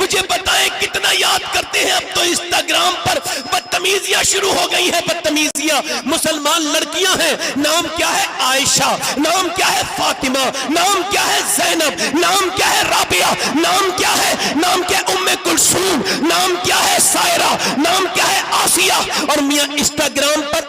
مجھے بتائیں کتنا یاد کرتے ہیں؟ اب تو انسٹاگرام پر بدتمیزیاں شروع ہو گئی ہیں، بدتمیزیاں۔ مسلمان لڑکیاں ہیں، نام کیا ہے؟ عائشہ، نام کیا ہے؟ فاطمہ، نام کیا ہے؟ زینب، نام کیا ہے؟ رابعہ، نام کیا ہے؟ نام کیا ہے؟ ام کلثوم، نام کیا ہے؟ سائرہ، نام کیا ہے؟ آسیہ۔ اور میاں انسٹاگرام پر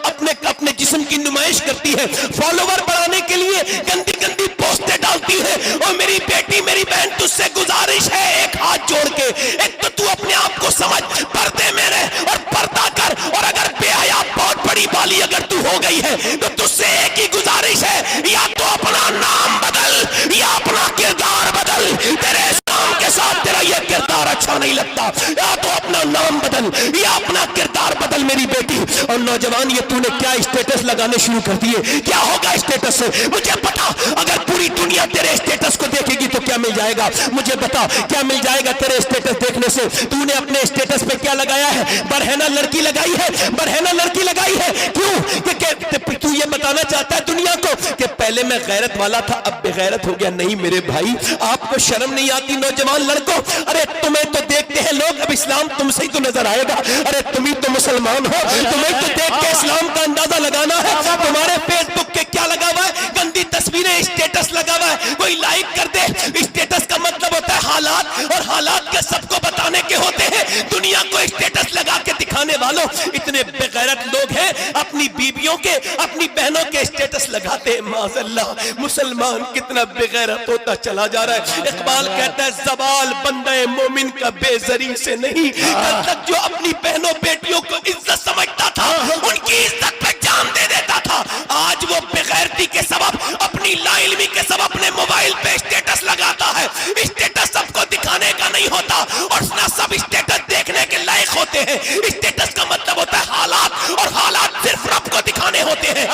اپنے جسم کی نمائش کرتی ہے، فالوور بڑھانے کے لیے گندی گندی پوسٹیں ڈالتی ہے۔ اور میری بیٹی، میری بہن، تجھ سے گزارش ہے، ایک ہاتھ جوڑ کے، ایک تو اپنے آپ کو سمجھ، پردے میں رہ اور پردہ کر، اور اگر بے حیا بہت بڑی بالی اگر تو ہو گئی ہے تو تجھ سے ایک ہی گزارش ہے، یا تو اپنا نام بدل یا اپنا کردار بدل۔ تیرے اسلام کے ساتھ تیرا یہ کردار اچھا نہیں لگتا، یا تو اپنا نام بدل یا اپنا کردار بدل میری بیٹی۔ اور نوجوان، یہ تو نے کیا اسٹیٹس لگانے شروع کر دیے؟ کیا ہوگا اسٹیٹس سے؟ مجھے بتا، اگر پوری دنیا تیرے اسٹیٹس کو دیکھے گی تو کیا مل جائے گا؟ مجھے بتا کیا مل جائے گا تیرے اسٹیٹس دیکھنے سے؟ تو نے اپنے اسٹیٹس پہ کیا لگایا ہے؟ برہنہ لڑکی لگائی ہے، برہنہ لڑکی لگائی ہے۔ کیوں؟ کہ تو یہ بتانا چاہتا ہے دنیا کو کہ پہلے میں غیرت والا تھا، اب بے غیرت ہو گیا؟ نہیں میرے بھائی، آپ کو شرم نہیں آتی نوجوان لڑکوں؟ ارے تمہیں تو دیکھتے ہیں لوگ، اب اسلام تم سے ہی تو نظر آئے گا۔ ارے تم ہی تو مسلمان ہو، تمہیں تو دیکھ کے اسلام کا اندازہ لگانا ہے۔ تمہارے فیس بک کے کیا لگا ہوا ہے؟ گندی تصویریں، اسٹیٹس لگا ہوا ہے، کوئی لائک کر دے۔ اسٹیٹس کا مطلب ہوتا ہے حالات، اور حالات کے سب کو بتانے کے ہوتے ہیں۔ دنیا کو اسٹیٹس لگا کے دکھانے والوں اتنے بے غیرت لوگ ہیں، اپنی بیویوں کے، اپنی بہنوں کے اسٹیٹس لگاتے ہیں۔ معاذ اللہ، مسلمان کتنا بے غیرت ہوتا چلا جا رہا ہے۔ اقبال کہتا ہے زوال بندہ مومن کا بے زری سے نہیں، کل تک جو اپنی بہنوں بیٹیوں کو عزت سمجھتا تھا ان کی عزت پہ جان دے دیتا تھا، آج وہ بے غیرتی کے سبب، اپنی لا علمی کے سبب اپنے موبائل پہ اسٹیٹس لگاتا ہے۔ اسٹیٹس سب کو دکھانے کا نہیں ہوتا، اور نہ سب اسٹیٹس دیکھنے کے لائق ہوتے ہیں۔ اسٹیٹس کا مطلب ہوتا ہے حالات، اور حالات صرف رب کو دکھانے ہوتے ہیں،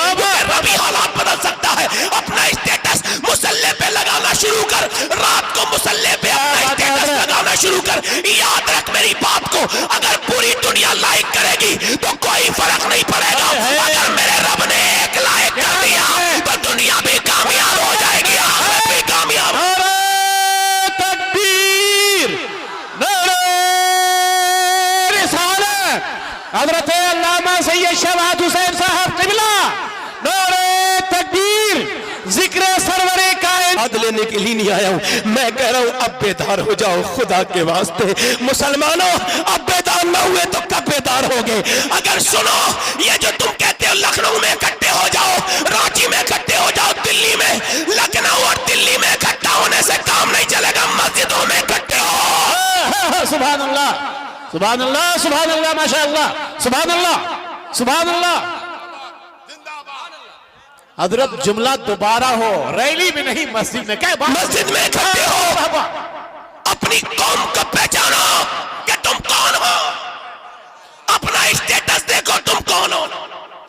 رب ہی حالات بدل سکتا ہے۔ اپنا اسٹیٹس مسلح پہ لگانا شروع کر، رات کو مسلح پہ اپنا اسٹیٹس لگانا شروع کر۔ یاد رکھ میری بات کو، اگر پوری دنیا لائک کرے گی تو کوئی فرق نہیں پڑے گا، اگر میرے رب نے ایک لائک کر دیا تو دنیا بھی کامیاب ہو جائے گی، آخرت بھی کامیاب۔ نعرہ تکبیر، نعرہ رسالت، حضرت علامہ سید شہباز حسین صاحب قبلہ، نعرہ تکبیر، ذکر سرور کائنات لینے کے لیے نہیں آیا ہوں، میں کہہ رہا ہوں اب بیدار ہو جاؤ خدا کے واسطے۔ مسلمانوں، اب بیدار نہ ہوئے تو کب بیدار ہوگے؟ اگر سنو، یہ جو تم کہتے ہو لکھنؤ میں اکٹھے ہو جاؤ، رانچی میں اکٹھے ہو جاؤ، دلی میں، لکھنؤ اور دلی میں اکٹھا ہونے سے کام نہیں چلے گا، مسجدوں میں اکٹھے ہو۔ سبحان اللہ، سبحان اللہ، سبحان اللہ، ماشاء اللہ، سبحان اللہ، سبحان اللہ۔ حضرت جملہ دوبارہ ہو، ریلی میں نہیں، مسجد میں۔ کیا بات؟ مسجد میں اکٹھے ہو، اپنی قوم کو پہچانو کہ تم کون ہو، اپنا اسٹیٹس دیکھو تم کون ہو۔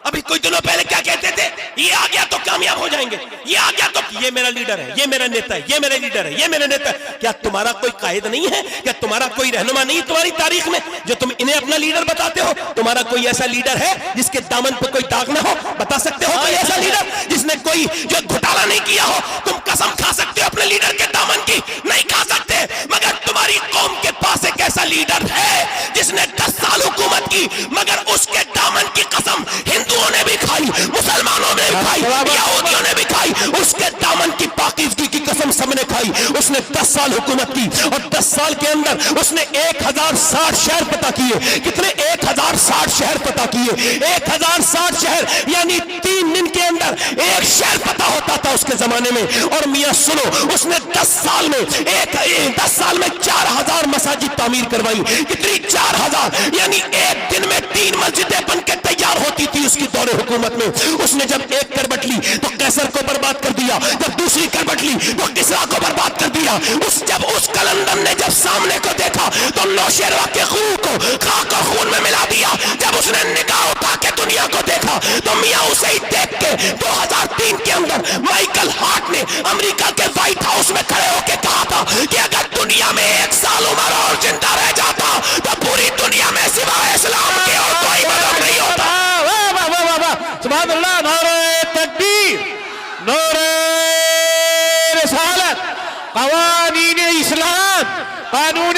ابھی کچھ دنوں پہلے کیا کہتے تھے؟ یہ آ گیا تو کامیاب ہو جائیں گے، یہ آ گیا تو یہ میرا لیڈر ہے، یہ میرا نیتا ہے، یہ میرا لیڈر ہے، یہ میرا نیتا ہے۔ کیا تمہارا کوئی قائد نہیں ہے؟ کیا تمہارا کوئی رہنما نہیں تمہاری تاریخ میں جو تم انہیں اپنا لیڈر بتاتے ہو؟ تمہارا کوئی ایسا لیڈر ہے جس کے دامن پہ کوئی داغ نہ ہو؟ بتا سکتے ہو کوئی ایسا لیڈر جس نے کوئی جو گھوٹالا نہیں کیا ہو؟ تم قسم کھا سکتے ہو اپنے لیڈر کے دامن کی؟ نہیں کھا سکتے، مگر تمہاری قوم کے پاس ایک ایسا لیڈر ہے جس نے 10 سال حکومت کی، مگر اس کے دامن کی قسم ہندوؤں نے بھی کھائی، مسلمانوں نے بھی کھائی، یہودیوں نے بھی کھائی، اس کے دامن کی پاکیزگی کی قسم سب نے کھائی۔ اس نے 10 سال حکومت کی، اور 10 سال کے اندر اس نے 1060 شہر پتہ کیے۔ کتنے؟ 1060 شہر پتہ کیے۔ 1060 شہر، یعنی 3 دن کے اندر ایک شہر پتہ ہوتا تھا اس کے زمانے میں۔ اور میاں سنو، اس نے 10 سال میں 4000 مساجد تعمیر کروائی۔ کتنی؟ 4000، یعنی ایک دن میں 3 مسجدیں بن کے تیار ہوتی تھی اس کی دور حکومت میں۔ اس نے جب ایک کربٹ لی تو قیصر کو برباد کر دیا، جب دوسری کربٹ لی تو کسریٰ کو برباد کر دیا۔ جب اس کلندر نے جب سامنے کو دیکھا تو نوشیروان کے خون کو خاک اور خون میں ملا دیا۔ جب اس نے نگاہ اٹھا کے دنیا کو دیکھا تو میاں اسے ہی دیکھ کے 2003 کے اندر مائیکل ہارٹ نے امریکہ کے وائٹ ہاؤس میں کھڑے ہو کے کہا تھا کہ اگر دنیا میں 1 سال عمر اور زندہ رہ جاتا تو پوری دنیا میں سوائے اسلام کے اور کوئی مذہب نہیں ہوتا۔ سبحان اللہ، نعرہ تکبیر، نعرہ رسالت، قوانین اسلام، قانون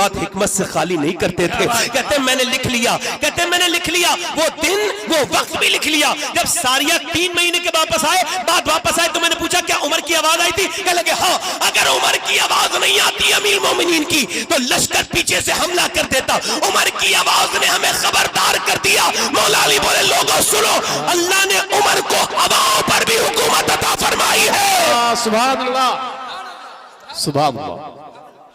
بات حکمت سے خالی نہیں کرتے تھے. کہتے ہیں میں نے لکھ لیا, کہتے ہیں میں نے لکھ لیا وہ دن وہ وقت بھی لکھ لیا. جب ساریہ 3 مہینے کے واپس آئے تو میں نے پوچھا کیا عمر کی آواز آئی تھی؟ کہنے لگے ہاں. اگر عمر کی آواز نہیں آتی امیر مومنین کی تو لشکر پیچھے سے حملہ کر دیتا. عمر کی آواز نے ہمیں خبردار کر دیا. مولا علی بولے لوگوں سنو, اللہ نے عمر کو ہواؤں پر بھی حکومت عطا فرمائی ہے. سبحان اللہ, سبحان اللہ,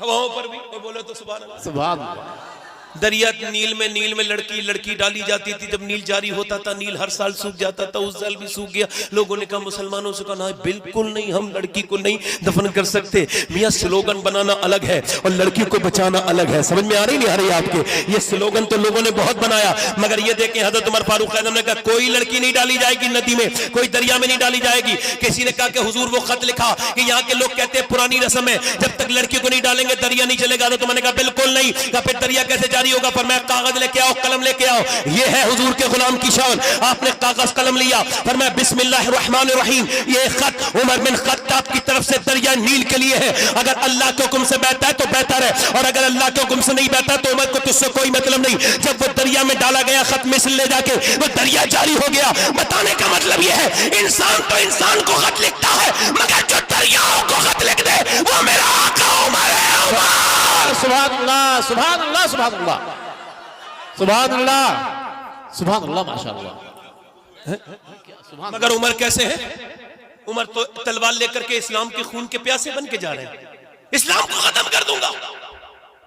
ہواؤں پر بھی. بولے تو سبحان اللہ. سبحان اللہ. دریا نیل میں لڑکی ڈالی جاتی تھی. جب نیل جاری ہوتا تھا نیل ہر سال سوکھ جاتا تھا. اس سال بھی سوکھ گیا. لوگوں نے کہا مسلمانوں سے کہا بالکل نہیں, ہم لڑکی کو نہیں دفن کر سکتے. میاں سلوگن بنانا الگ ہے اور لڑکی کو بچانا الگ ہے. سمجھ میں آ رہی نہیں آ رہی آپ کے؟ یہ سلوگن تو لوگوں نے بہت بنایا, مگر یہ دیکھیں حضرت عمر فاروق اعظم نے کہا کوئی لڑکی نہیں ڈالی جائے گی ندی میں, کوئی دریا میں نہیں ڈالی جائے گی. کسی نے کہا کہ حضور وہ خط لکھا کہ یہاں کے لوگ کہتے ہیں پرانی رسم ہے, جب تک لڑکی کو نہیں ڈالیں گے دریا نہیں چلے گا. تو میں نے کہا بالکل نہیں. کہا پھر دریا کیسے جاری ہوگا؟ فرمایا کاغذ لے کے آؤ, قلم لے کے آؤ. یہ ہے حضور کے غلام کی شان. آپ نے کاغذ قلم لیا, فرمایا بسم اللہ الرحمن الرحیم. یہ خط عمر بن خطاب کی طرف سے دریا نیل کے لیے ہے. اگر اللہ کے حکم سے بہتا ہے تو بہتر ہے, اور اگر اللہ کے حکم سے نہیں بہتا تو عمر کو تجھ سے کوئی مطلب نہیں. جب وہ دریا میں ڈالا گیا خط مصر لے جا کے وہ دریا جاری ہو گیا. بتانے کا مطلب یہ ہے انسان تو انسان کو خط لکھتا ہے, مگر جو دریاؤں کو خط لکھ دے وہ میرا آقا عمر ہے. سبحان اللہ, سبحان اللہ, سبحان اللہ, سبحان اللہ, سبحان اللہ, ماشاءاللہ. مگر عمر کیسے ہیں؟ عمر تو تلوار لے کر کے اسلام کے خون کے پیاسے بن کے جا رہے ہیں. اسلام کو ختم کر دوں گا.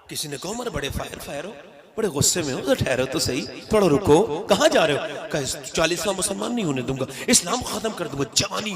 کسی نے کہا عمر بڑے فائر ہو, بڑے غصے میں ہو, تو ٹھہرو تو صحیح, تھوڑا رکو, کہاں جا رہے ہو؟ کہا 40واں مسلمان نہیں ہونے دوں گا, اسلام کو ختم کر دوں گا. جوانی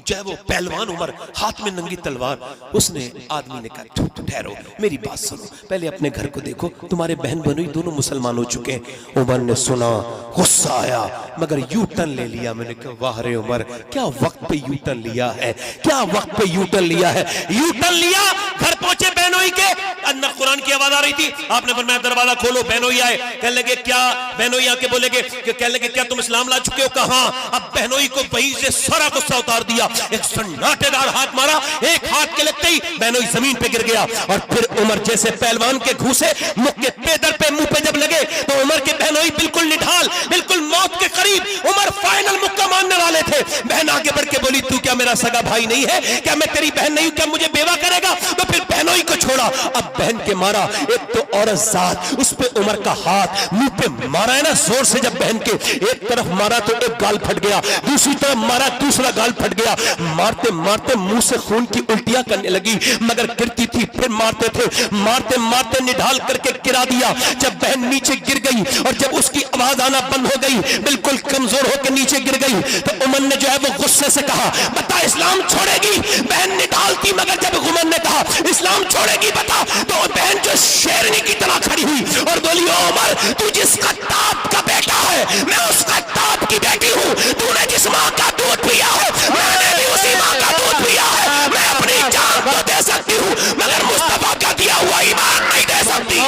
جائے وہ پہلوان عمر, ہاتھ میں ننگی تلوار. اس نے آدمی نے کہا ٹھہرو, میری بات سنو, پہلے اپنے گھر کو دیکھو, تمہارے بہن بنوئی دونوں مسلمان ہو چکے ہیں. عمر نے سنا, غصہ آیا, مگر یو ٹرن لے لیا. میں نے کہا واہ رے عمر, کیا وقت پہ یو ٹرن لیا ہے, کیا وقت پہ یو ٹرن لیا ہے. یو ٹرن لیا, گھر پہنچے بہنوئی کے, اندر قرآن کی آواز آ رہی تھی. آپ نے فرمایا دروازہ کھولو. بہنوئی آئے, کہنے لگے کیا, بہنوئی آ کے بولے گے کہ کہنے لگے کیا تم اسلام لا چکے ہو؟ کہاں. اب بہنوئی کو وہی سے سارا غصہ اتار دیا, ایک سناٹے دار ہاتھ مارا, ایک ہاتھ کے لگتے ہی بہنوئی زمین پہ گر گیا. اور پھر عمر جیسے پہلوان کے گھوسے مکھ کے پیدر پہ منہ پہ جب لگے تو عمر کے بہنوئی بالکل نڈھال, بالکل موت کے قریب. عمر فائنل مکہ ماننے والے تھے. بہن آگے بڑھ کے بولی تو کیا میرا سگا بھائی نہیں ہے, کیا میں تیری بہن نہیں ہوں, کیا مجھے بیوہ کرے گا؟ تو پھر بہنوئی کو چھوڑا. اب بہن کے مارا, ایک تو عورت ذات, اس پہ عمر کا ہاتھ منہ پہ مارا ہے نا زور سے. جب بہن کے ایک طرف مارا تو ایک گال پھٹ گیا, دوسری طرف مارا دوسرا گال پھٹ گیا. مارتے مارتے منہ سے خون کی الٹیاں کرنے لگی, مگر گرتی تھی, پھر مارتے تھے, مارتے مارتے نڈھال کر کے گرا دیا. جب بہن نیچے گر گئی اور جب اس کی آواز آنا بند ہو گئی, بالکل کمزور ہو کے نیچے گر گئی, تو عمر نے جو ہے وہ غصے سے کہا بتا اسلام چھوڑے گی؟ بہن نڈھال تھی, مگر جب عمر نے کہا اسلام چھوڑے گی بتا, تو بہن جو شیرنی کی طرح کھڑی ہوئی اور بولی او عمر, تو جس خطاب کا بیٹا ہے میں اس خطاب کی بیٹی ہوں. تو نے جس ماں کا دودھ پیا ہے میں نے بھی اسی ماں کا دودھ پیا ہے. میں اپنی جان تو دے سکتی ہوں مگر مصطفیٰ کا دیا ہوا ایمان نہیں دے سکتی.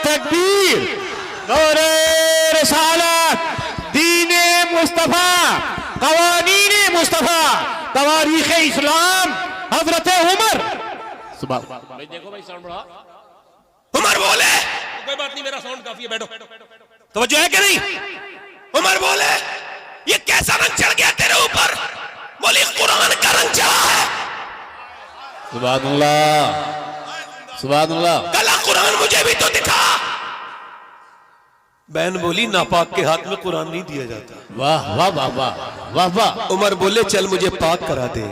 تکبیر, نور رسالت, دین مصطفیٰ, قوانین مصطفیٰ, تواریخ اسلام, حضرت عمر. دیکھو بھائی ساؤنڈ بڑھا. عمر بولے کوئی بات نہیں, میرا ساؤنڈ کافی ہے, بیٹھو. توجہ ہے کہ نہیں؟ عمر بولے یہ کیسا رنگ چڑھ گیا تیرے اوپر؟ بولی قرآن کا رنگ چڑھا ہے. سبحان اللہ, سبحان اللہ. کلا قرآن مجھے بھی تو دکھا. بہن بولی ناپاک کے ہاتھ میں قرآن نہیں دیا جاتا. واہ واہ واہ واہ واہ واہ. عمر بولے چل مجھے پاک کرا دے,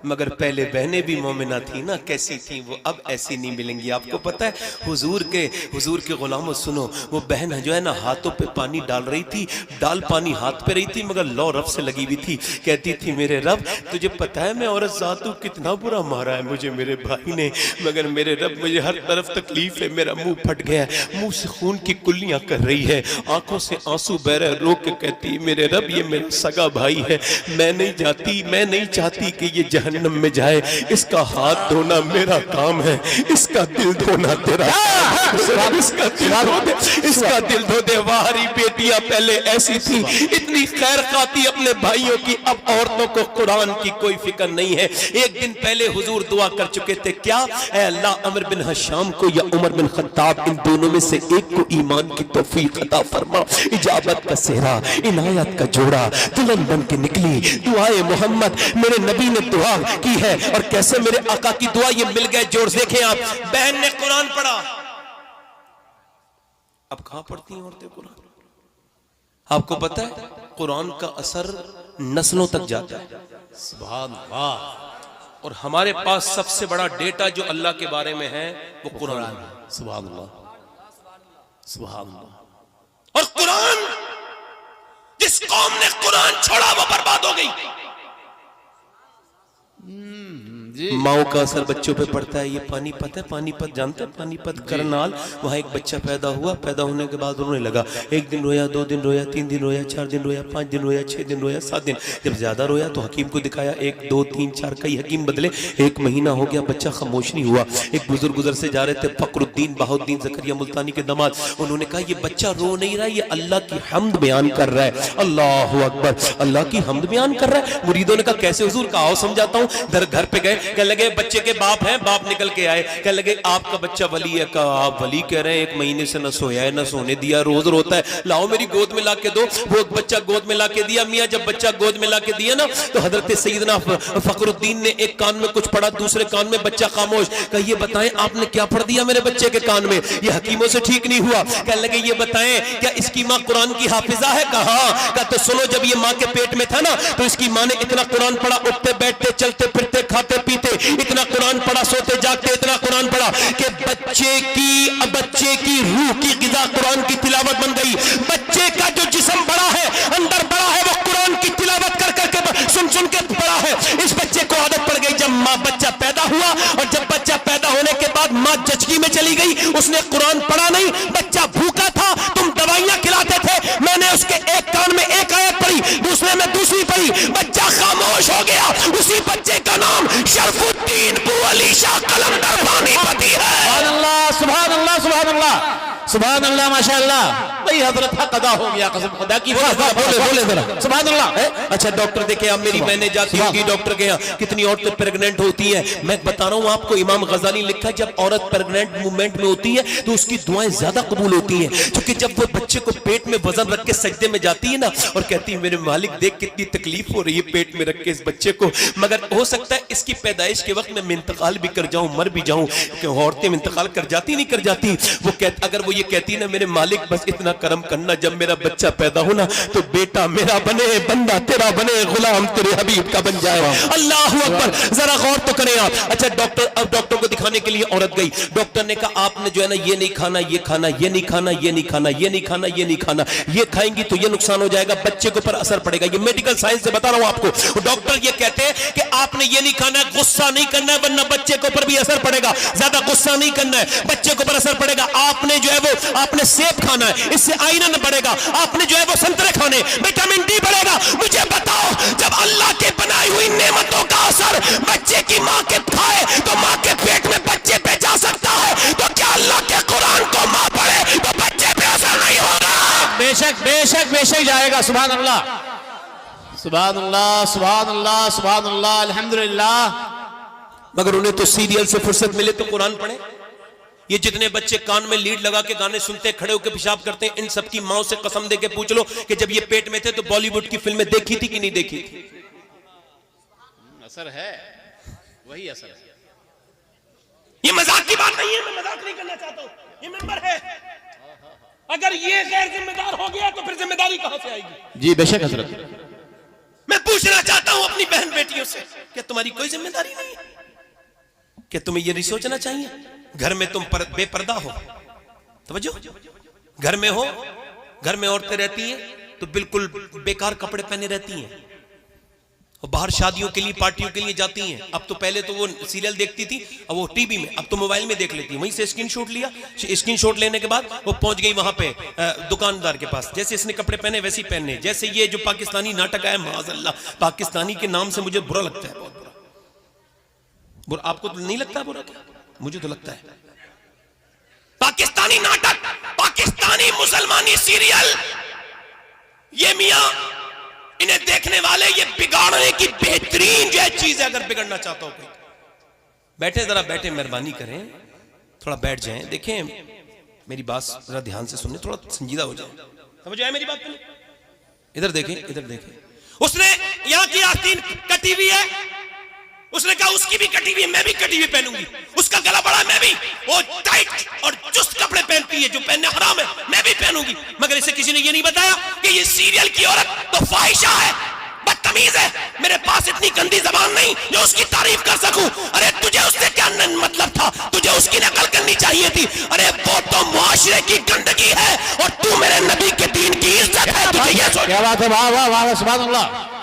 مگر پہلے بہنیں بھی مومنہ تھی نا, کیسی تھیں وہ, اب ایسی نہیں ملیں گی. آپ کو پتہ ہے حضور کے غلاموں سنو, وہ بہن جو ہے نا ہاتھوں پہ پانی ڈال رہی تھی, ڈال پانی ہاتھ پہ رہی تھی مگر لو رب سے لگی ہوئی تھی. کہتی تھی میرے رب تجھے پتہ ہے میں عورت ذات ہوں, کتنا برا مارا ہے مجھے میرے بھائی نے, مگر میرے رب مجھے ہر طرف تکلیف ہے, میرا منہ پھٹ گیا, منہ سے خون کی کلیاں کر رہی ہے, آنکھوں سے آنسو بہ رہے, رو کے کہتی میرے رب یہ میرا سگا بھائی ہے, میں نہیں چاہتی کہ یہ جہنم میں جائے, اس کا ہاتھ دھونا میرا کام ہے, اس کا دل دھونا تیرا کام ہے. اس کا دل دھو دے. ہماری بیٹیاں پہلے ایسی تھی, اتنی خیر خواہی اپنے بھائیوں کی, اب عورتوں کو قرآن کی کوئی فکر نہیں ہے. ایک دن پہلے حضور دعا کر چکے تھے, کیا اے اللہ عمر بن حشام کو یا عمر بن خطاب, ان دونوں میں سے ایک کو ایمان کی توفیق عطا فرما. اجابت کا صحرا, عنایت کا جوڑا دلہن بن کے نکلی. دعائے محمد میرے نبی نے دعا کی ہے, اور کیسے میرے آقا کی دعا یہ مل گئے جوڑ. دیکھیں آپ, بہن نے قرآن پڑھا, اب کہاں پڑھتی ہیں عورتیں قرآن؟ آپ کو پتہ ہے قرآن کا اثر نسلوں تک جاتا ہے. سبحان اللہ. اور ہمارے پاس سب سے بڑا ڈیٹا جو اللہ کے بارے میں ہے وہ قرآن ہے. سبحان اللہ, سبحان اللہ. اور قرآن, جس قوم نے قرآن چھوڑا وہ برباد ہو گئی. ماؤں کا اثر بچوں پہ پڑتا ہے. یہ پانی پت ہے, پانی پت جانتے ہیں, پانی پت کرنال, وہاں ایک بچہ پیدا ہوا. پیدا ہونے کے بعد رونے لگا. ایک دن رویا, 2 دن رویا, 3 دن رویا, 4 دن رویا, 5 دن رویا, 6 دن رویا, 7 دن. جب زیادہ رویا تو حکیم کو دکھایا. 1 2 3 4 کئی حکیم بدلے. 1 مہینہ ہو گیا, بچہ خاموش نہیں ہوا. ایک بزرگ گزر سے جا رہے تھے, فخر الدین بہاؤالدین زکریا ملتانی کے داماد. انہوں نے کہا یہ بچہ رو نہیں رہا, یہ اللہ کی حمد بیان کر رہا ہے. اللہ اکبر, اللہ کی حمد بیان کر رہا ہے. مریدوں نے کہا کیسے حضور؟ کہا آؤ سمجھاتا ہوں. گھر پہ گئے, کہنے لگے بچے کے باپ ہیں. باپ نکل کے آئے, کہنے لگے آپ کا بچہ ولی ہے. کہا آپ ولی کہہ رہے ہیں, 1 مہینے سے نہ سویا ہے نہ سونے دیا, روز روتا ہے, لاؤ میری گود میں لا کے دو. وہ بچہ گود میں لا کے دیا. میاں جب بچہ گود میں لا کے دیا نا, تو حضرت سیدنا فخر الدین نے ایک کان میں کچھ پڑھا, دوسرے کان میں بچہ خاموش. کہا یہ بتائیں آپ نے کیا پڑھ دیا میرے بچے کے کان میں؟ یہ حکیموں سے ٹھیک نہیں ہوا. کہنے لگے یہ بتائیں کیا اس کی ماں قرآن کی حافظہ ہے؟ کہا. کہا تو سنو, جب یہ ماں کے پیٹ میں تھا نا تو اس کی ماں نے اتنا قرآن پڑھا, اٹھتے بیٹھتے چلتے پھرتے کھاتے پیتے اتنا قرآن پڑھا, سوتے جاگتے اتنا قرآن پڑھا کہ بچے کی روح کی غذا قرآن کی تلاوت بن گئی. بچے کا جو جسم بڑا ہے, اندر بڑا ہے, وہ قرآن کی تلاوت کر کر کے سن کے بڑا ہے. اس بچے کو عادت پڑ گئی. جب بچہ پیدا ہوا, اور جب بچہ پیدا ہونے کے بعد ماں جچگی میں چلی گئی, اس نے قرآن پڑھا نہیں. بچہ بھوکا تھا, تم دوائیاں کھلاتے تھے, میں نے اس کے ایک کان میں 1 آیت پڑھی, دوسرے میں دوسری پڑھی. بچہ خاموش ہو گیا. اسی بچے کا نام شرف الدین بو علی شاہ قلندر پانی پتی ہے. سبحان اللہ, سبحان اللہ, سبحان اللہ, سبحان اللہ, ماشاءاللہ. بھئی حضرت حق ادا ہو گیا, قسم خدا کی. بولے ذرا, سبحان اللہ. اچھا ڈاکٹر دیکھیں آپ, میری میں نے جاتی ہوں کہ ڈاکٹر کے یہاں کتنی عورتیں پریگننٹ ہوتی ہیں. میں بتا رہا ہوں آپ کو, امام غزالی لکھا ہے جب عورت پریگننٹ مومنٹ میں ہوتی ہے تو اس کی دعائیں زیادہ قبول ہوتی ہیں. کیونکہ جب وہ بچے کو پیٹ میں وزن رکھ کے سجدے میں جاتی ہے نا, اور کہتی ہے میرے مالک دیکھ کتنی تکلیف ہو رہی ہے پیٹ میں رکھ کے اس بچے کو, مگر ہو سکتا ہے اس کی پیدائش کے وقت میں انتقال بھی کر جاؤں, مر بھی جاؤں. کہ عورتیں انتقال کر جاتی نہیں کر جاتی, وہ اگر وہ یہ کہتی نا میرے مالک بس اتنا کرم کرنا, جب میرا بچہ پیدا ہونا تو بیٹا میرا بنے, بندہ تیرا بنے, غلام تیرے حبیب کا بن جائے. اللہ اکبر. ذرا غور تو کریں آپ. اچھا ڈاکٹر کو دکھانے کے لیے عورت گئی. ڈاکٹر نے کہا آپ نے جو ہے نا یہ نہیں کھانا, یہ کھانا, یہ نہیں کھانا, یہ نہیں کھانا, یہ نہیں کھانا, یہ نہیں کھانا, یہ کھائیں گی تو یہ نقصان ہو جائے گا, بچے کے اوپر اثر پڑے گا. یہ میڈیکل سائنس سے بتا رہا ہوں آپ کو. ڈاکٹر یہ کہتے ہیں کہ آپ نے یہ نہیں کھانا ہے, غصہ نہیں کرنا ہے, ورنہ بچے کے اوپر بھی اثر پڑے گا. زیادہ غصہ نہیں کرنا ہے, بچے کے اوپر اثر پڑے گا. آپ نے جو ہے وہ آپ نے سیب کھانا ہے, اس سے آئرن بڑھے گا. آپ نے جو ہے وہ سنترے کھانے, وٹامن ڈی بڑھے گا. مجھے بتاؤ, جب اللہ کے بنائی ہوئی نعمتوں کا اثر بچے کی ماں کے کھائے تو ماں کے پیٹ میں بچے پہ جا سکتا ہے, تو کیا اللہ کے قرآن کو ماں پڑھے تو بچے پہ اثر نہیں ہوگا؟ بے شک بے شک بے شک جائے گا. سبحان اللہ, سبحان اللہ, سبحان اللہ, سبحان اللہ, الحمدللہ. مگر انہیں تو سیریل سے فرصت ملے تو قرآن پڑھیں. یہ جتنے بچے کان میں لیڈ لگا کے گانے سنتے, کھڑے ہو کے پیشاب کرتے ہیں, ان سب کی ماں سے قسم دے کے پوچھ لو کہ جب یہ پیٹ میں تھے تو بالی ووڈ کی فلمیں دیکھی تھی کہ نہیں دیکھی تھی؟ اثر ہے, وہی اثر ہے. یہ مذاق کی بات نہیں ہے, میں مذاق نہیں کرنا چاہتا ہوں, یہ ممبر ہے. اگر یہ غیر ذمہ دار ہو گیا تو پھر ذمہ داری کہاں سے آئے گی؟ جی بے شک حضرت. میں پوچھنا چاہتا ہوں اپنی بہن بیٹیوں سے, کہ تمہاری کوئی ذمہ داری نہیں ہے؟ کہ تمہیں یہ نہیں سوچنا چاہیے گھر میں تم بے پردہ ہو؟ توجہ, گھر میں ہو, گھر میں عورتیں رہتی ہیں تو بالکل بیکار کپڑے پہنے رہتی ہیں, اور باہر شادیوں کے لیے پارٹیوں کے لیے جاتی ہیں. اب تو پہلے تو وہ سیریل دیکھتی تھی, اب وہ ٹی وی میں, اب تو موبائل میں دیکھ لیتی ہیں. وہیں سے اسکرین شاٹ لیا, اسکرین شاٹ لینے کے بعد وہ پہنچ گئی وہاں پہ دکاندار کے پاس, جیسے اس نے کپڑے پہنے ویسے ہی پہننے. جیسے یہ جو پاکستانی ناٹک ہے, معاذ اللہ, پاکستانی کے نام سے مجھے برا لگتا ہے, بہت برا. آپ کو تو نہیں لگتا برا؟ کیا مجھے تو لگتا ہے. پاکستانی ناٹک، پاکستانی مسلمانی سیریل، یہ میاں انہیں دیکھنے والے یہ بگاڑنے کی بہترین جو ہے چیز ہے. اگر بگڑنا چاہتا ہو کوئی بیٹھے، ذرا بیٹھے، مہربانی کریں تھوڑا بیٹھ جائیں. دیکھیں میری بات ذرا دھیان سے سنیں، تھوڑا سنجیدہ ہو جائیں. سمجھ آئے میری بات پہ؟ ادھر دیکھیں، ادھر دیکھیں. اس نے یہاں کی آستین کٹی ہوئی ہے، اس نے کہا اس کی بھی کٹی ہوئی ہے، میں بھی کٹی ہوئی پہنوں گی. اس کا گلا بڑا ہے، میں بھی. وہ ٹائٹ اور چست کپڑے پہنتی ہے جو پہننے حرام ہے، میں بھی پہنوں گی. مگر اسے کسی نے یہ نہیں بتایا کہ یہ سیریل کی عورت تو فاحشہ ہے، بدتمیز ہے. میرے پاس اتنی گندی زبان نہیں جو اس کی تعریف کر سکوں. ارے تجھے اس سے کیا مطلب تھا؟ تجھے اس کی نقل کرنی چاہیے تھی. ارے وہ تو معاشرے کی گندگی ہے اور تو میرے نبی کے دین کی عزت ہے. تجھے یہ سوچ. کیا بات ہے، واہ واہ واہ، سبحان اللہ.